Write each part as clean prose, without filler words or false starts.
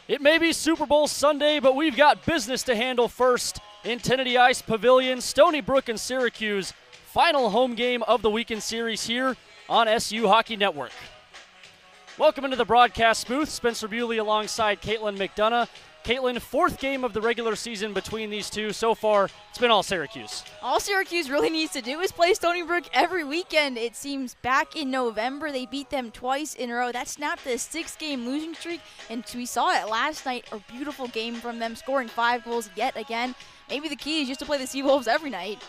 It may be Super Bowl Sunday, but we've got business to handle first in Tennessee Ice Pavilion. Stony Brook and Syracuse, final home game of the weekend series here on SU Hockey Network. Welcome into the broadcast booth. Spencer Buley alongside Caitlin McDonough. Caitlin, fourth game of the regular season between these two. So far, it's been all Syracuse. All Syracuse really needs to do is play Stony Brook every weekend. It seems back in November, they beat them twice in a row. That snapped the 6-game losing streak, and we saw it last night. A beautiful game from them, scoring 5 goals yet again. Maybe the key is just to play the Seawolves every night.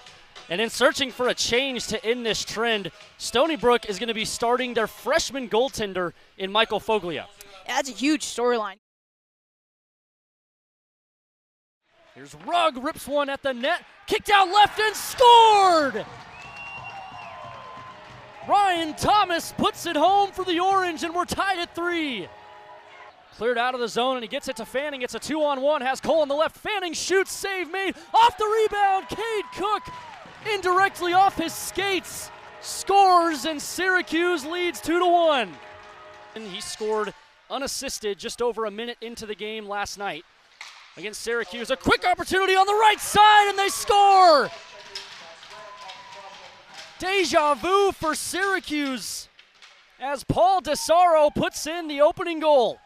And in searching for a change to end this trend, Stony Brook is going to be starting their freshman goaltender in Michael Foglia. That's a huge storyline. Here's Rugg, rips one at the net, kicked out left and scored! Ryan Thomas puts it home for the Orange, and we're tied at 3. Cleared out of the zone, and he gets it to Fanning. It's a 2-on-1, has Cole on the left. Fanning shoots, save made, off the rebound, Cade Cook indirectly off his skates, scores, and Syracuse leads 2-1. And he scored unassisted just over a minute into the game last night against Syracuse. A quick opportunity on the right side, and they score! Deja vu for Syracuse as Paul DeSaro puts in the opening goal.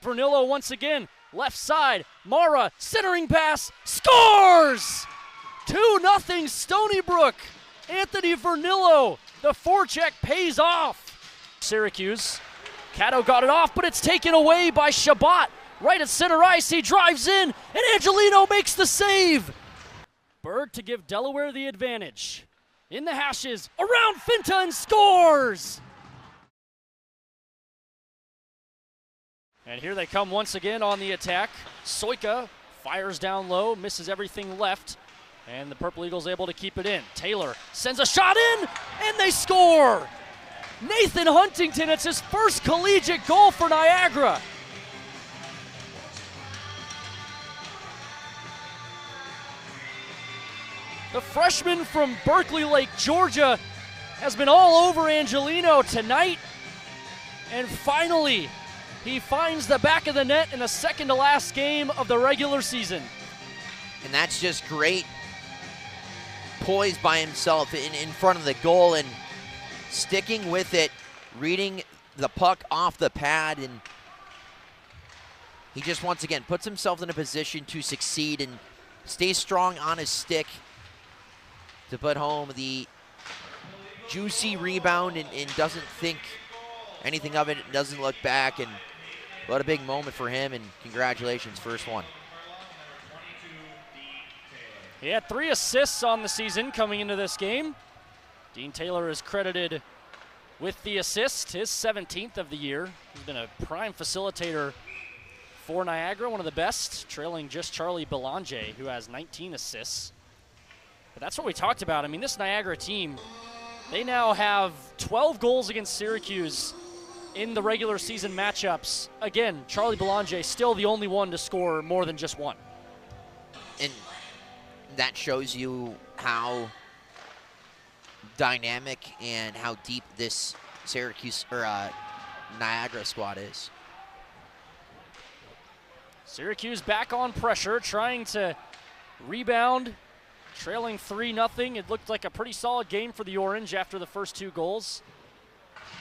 Vernillo once again, left side, Mara, centering pass, scores! 2-0 Stony Brook. Anthony Vernillo, the forecheck pays off. Syracuse, Cato got it off, but it's taken away by Shabbat. Right at center ice, he drives in, and Angelino makes the save. Berg to give Delaware the advantage. In the hashes, around Finta, and scores! And here they come once again on the attack. Soika fires down low, misses everything left, and the Purple Eagles able to keep it in. Taylor sends a shot in, and they score! Nathan Huntington, it's his first collegiate goal for Niagara. The freshman from Berkeley Lake, Georgia, has been all over Angelino tonight. And finally, he finds the back of the net in the second to last game of the regular season. And that's just great. Poised by himself in front of the goal and sticking with it, reading the puck off the pad, and he just once again puts himself in a position to succeed and stay strong on his stick to put home the juicy rebound and doesn't think anything of it, doesn't look back, and what a big moment for him, and congratulations, first one. He had 3 assists on the season coming into this game. Dean Taylor is credited with the assist, his 17th of the year. He's been a prime facilitator for Niagara, one of the best, trailing just Charlie Belanger, who has 19 assists. But that's what we talked about. I mean, this Niagara team, they now have 12 goals against Syracuse in the regular season matchups. Again, Charlie Belanger still the only one to score more than just one. And that shows you how dynamic and how deep this Syracuse or Niagara squad is. Syracuse back on pressure, trying to rebound, trailing 3-0. It looked like a pretty solid game for the Orange after the first 2 goals.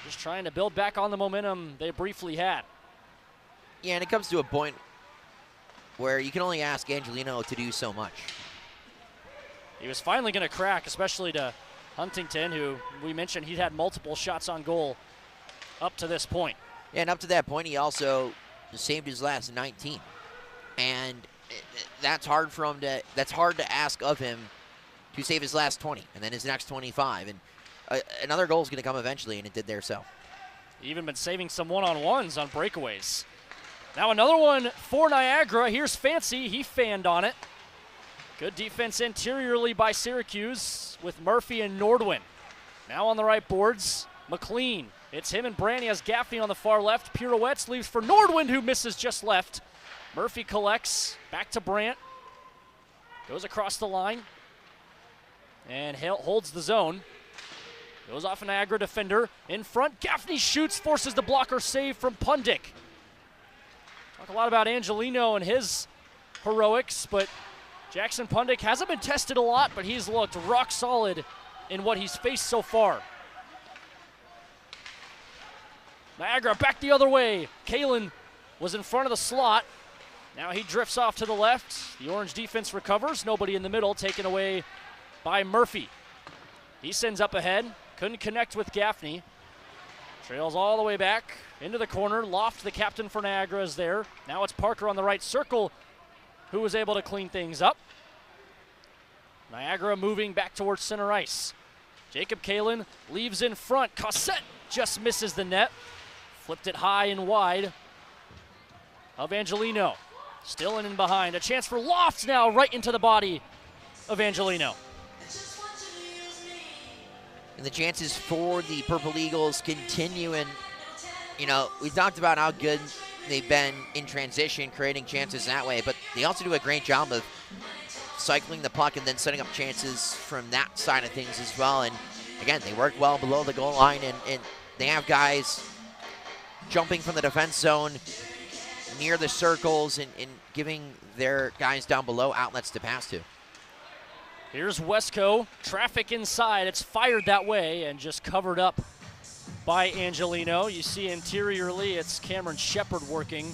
Just trying to build back on the momentum they briefly had. Yeah, and it comes to a point where you can only ask Angelino to do so much. He was finally going to crack, especially to Huntington, who we mentioned he'd had multiple shots on goal up to this point. Yeah, and up to that point, he also saved his last 19. And that's hard for him to, that's hard to ask of him to save his last 20 and then his next 25. And another goal is going to come eventually, and it did there so. Even been saving some one-on-ones on breakaways. Now another one for Niagara. Here's Fancy. He fanned on it. Good defense interiorly by Syracuse with Murphy and Nordwin. Now on the right boards, McLean. It's him and Brandy as Gaffney on the far left. Pirouettes, leaves for Nordwin, who misses just left. Murphy collects, back to Brandt. Goes across the line and holds the zone. Goes off an Niagara defender. In front, Gaffney shoots, forces the blocker save from Pundick. Talk a lot about Angelino and his heroics, but Jackson Pundick hasn't been tested a lot, but he's looked rock solid in what he's faced so far. Niagara back the other way. Kalen was in front of the slot. Now he drifts off to the left. The Orange defense recovers. Nobody in the middle, taken away by Murphy. He sends up ahead. Couldn't connect with Gaffney. Trails all the way back into the corner. Loft, the captain for Niagara, is there. Now it's Parker on the right circle who was able to clean things up. Niagara moving back towards center ice. Jacob Kalen leaves in front. Cossette just misses the net. Flipped it high and wide of Angelino. Still in and behind. A chance for Loft now right into the body of Angelino. And the chances for the Purple Eagles continue. And, you know, we talked about how good they've been in transition, creating chances that way. But they also do a great job of cycling the puck and then setting up chances from that side of things as well. And, again, they work well below the goal line. And they have guys jumping from the defense zone near the circles and giving their guys down below outlets to pass to. Here's Wesco, traffic inside. It's fired that way and just covered up by Angelino. You see interiorly, it's Cameron Shepard working